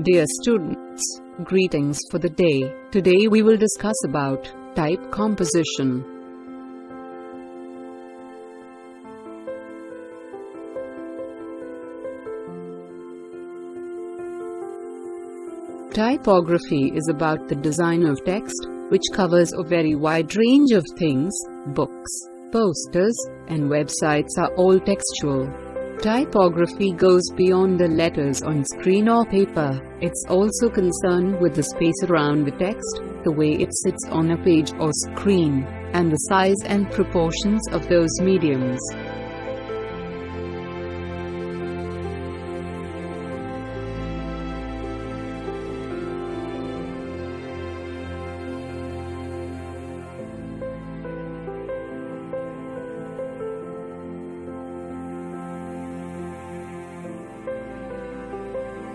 Dear students, greetings for the day. Today we will discuss about type composition. Typography is about the design of text, which covers a very wide range of things. Books, posters, and websites are all textual. Typography goes beyond the letters on screen or paper. It's also concerned with the space around the text, the way it sits on a page or screen, and the size and proportions of those mediums.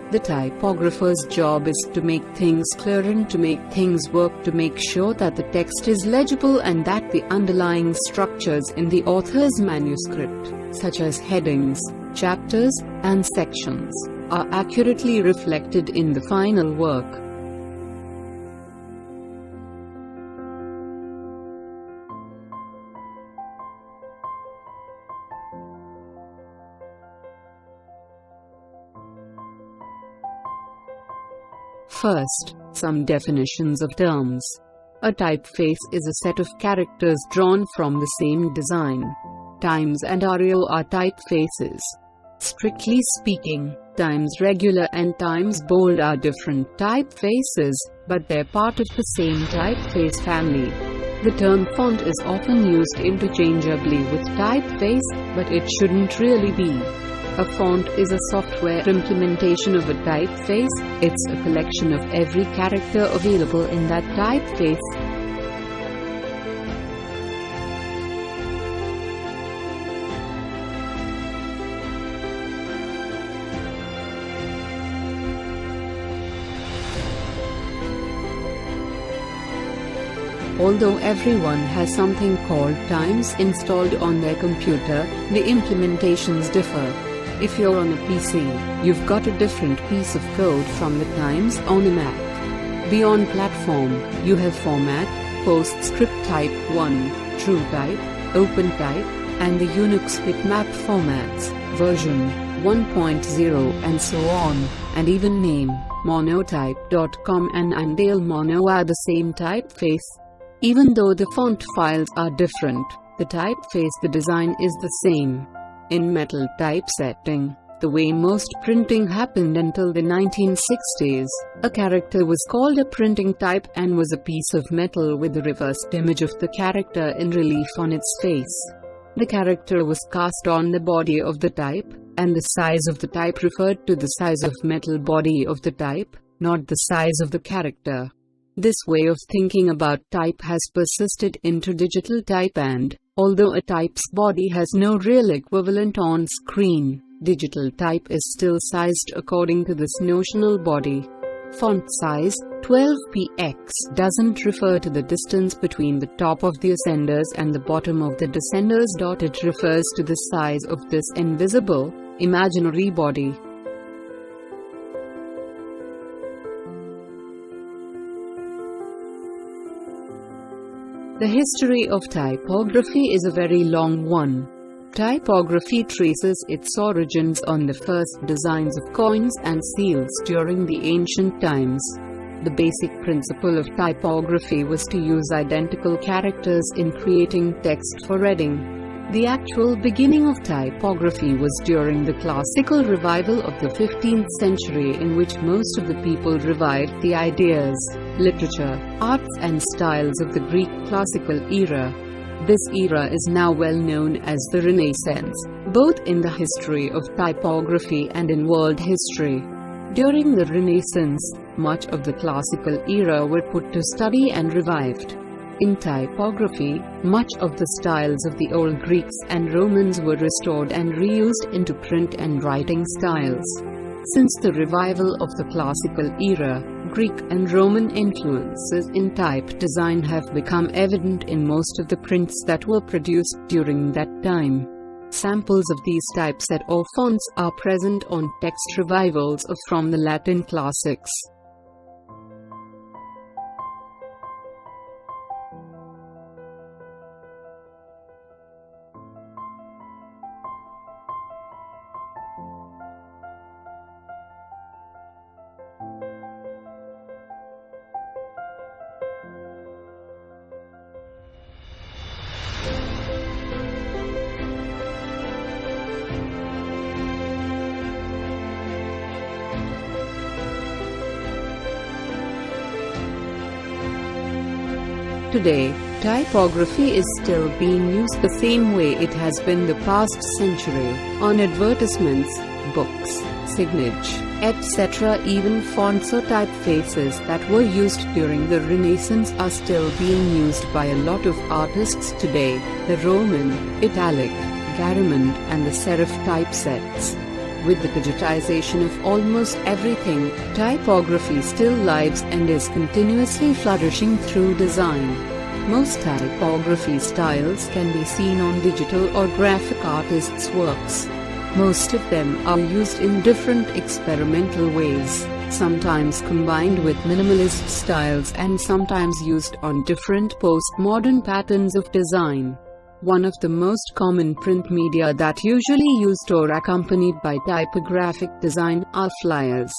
The typographer's job is to make things clear and to make things work, to make sure that the text is legible and that the underlying structures in the author's manuscript, such as headings, chapters, and sections, are accurately reflected in the final work. First, some definitions of terms. A typeface is a set of characters drawn from the same design. Times and Arial are typefaces. Strictly speaking, Times Regular and Times Bold are different typefaces, but they're part of the same typeface family. The term font is often used interchangeably with typeface, but it shouldn't really be. A font is a software implementation of a typeface. It's a collection of every character available in that typeface. Although everyone has something called Times installed on their computer, the implementations differ. If you're on a PC, you've got a different piece of code from the Times on a Mac. Beyond platform, you have format, PostScript Type 1, TrueType, OpenType, and the Unix bitmap formats, version 1.0 and so on, and even name, monotype.com and Indale Mono are the same typeface. Even though the font files are different, the typeface, the design is the same. In metal typesetting, the way most printing happened until the 1960s, a character was called a printing type and was a piece of metal with a reversed image of the character in relief on its face. The character was cast on the body of the type, and the size of the type referred to the size of metal body of the type, not the size of the character. This way of thinking about type has persisted into digital type, and although a type's body has no real equivalent on screen, digital type is still sized according to this notional body. Font size 12px doesn't refer to the distance between the top of the ascenders and the bottom of the descenders. It refers to the size of this invisible, imaginary body. The history of typography is a very long one. Typography traces its origins on the first designs of coins and seals during the ancient times. The basic principle of typography was to use identical characters in creating text for reading. The actual beginning of typography was during the classical revival of the 15th century, in which most of the people revived the ideas, literature, arts and styles of the Greek classical era. This era is now well known as the Renaissance, both in the history of typography and in world history. During the Renaissance, much of the classical era were put to study and revived. In typography, much of the styles of the old Greeks and Romans were restored and reused into print and writing styles. Since the revival of the classical era, Greek and Roman influences in type design have become evident in most of the prints that were produced during that time. Samples of these typeset or fonts are present on text revivals from the Latin classics. Today, typography is still being used the same way it has been the past century, on advertisements, books, signage, etc. Even fonts or typefaces that were used during the Renaissance are still being used by a lot of artists today: the Roman, Italic, Garamond and the serif typesets. With the digitization of almost everything, typography still lives and is continuously flourishing through design. Most typography styles can be seen on digital or graphic artists' works. Most of them are used in different experimental ways, sometimes combined with minimalist styles and sometimes used on different postmodern patterns of design. One of the most common print media that usually used or accompanied by typographic design are flyers.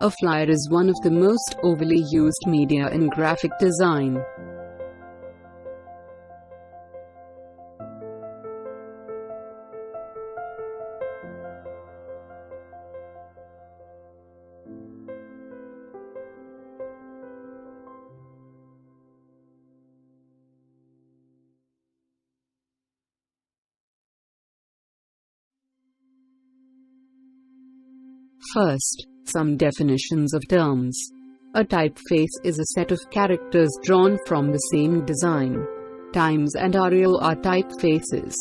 A flyer is one of the most overly used media in graphic design. First, some definitions of terms. A typeface is a set of characters drawn from the same design. Times and Arial are typefaces.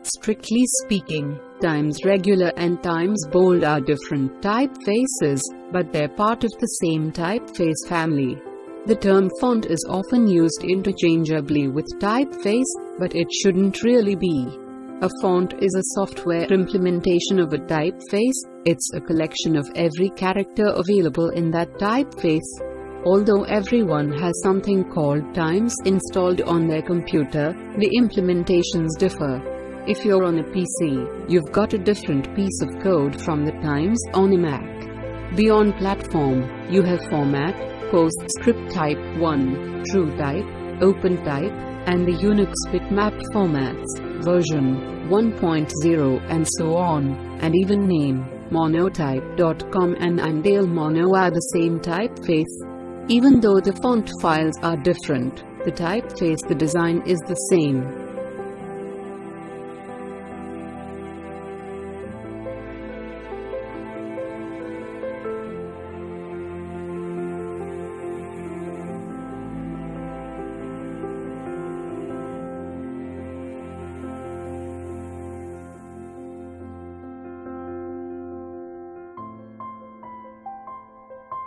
Strictly speaking, Times Regular and Times Bold are different typefaces, but they're part of the same typeface family. The term font is often used interchangeably with typeface, but it shouldn't really be. A font is a software implementation of a typeface. It's a collection of every character available in that typeface. Although everyone has something called Times installed on their computer, the implementations differ. If you're on a PC, you've got a different piece of code from the Times on a Mac. Beyond platform, you have Format, PostScript Type 1, TrueType, OpenType, and the Unix bitmap formats, version 1.0 and so on, and even name, monotype.com and Indale Mono are the same typeface. Even though the font files are different, the typeface, the design is the same.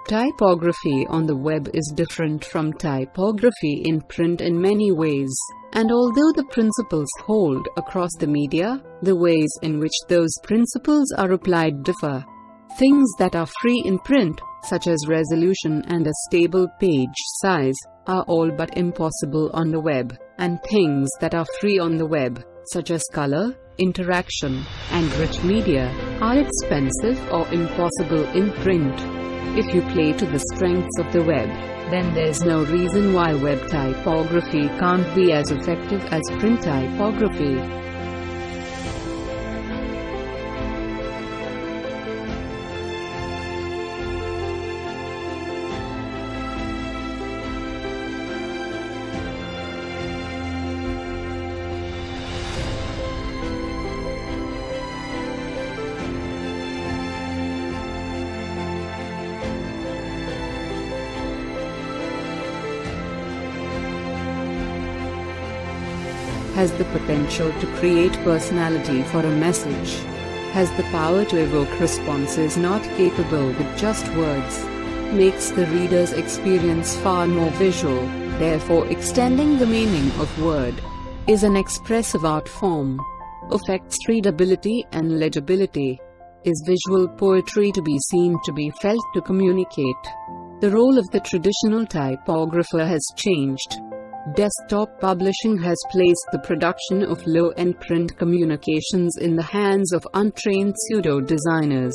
Typography on the web is different from typography in print in many ways, and although the principles hold across the media, the ways in which those principles are applied differ. Things that are free in print, such as resolution and a stable page size, are all but impossible on the web, and things that are free on the web, such as color, interaction, and rich media, are expensive or impossible in print. If you play to the strengths of the web, then there's no reason why web typography can't be as effective as print typography. Has the potential to create personality for a message. Has the power to evoke responses not capable with just words. Makes the reader's experience far more visual, therefore extending the meaning of word. Is an expressive art form. affects readability and legibility. Is visual poetry to be seen, to be felt, to communicate? The role of the traditional typographer has changed. Desktop publishing has placed the production of low-end print communications in the hands of untrained pseudo-designers.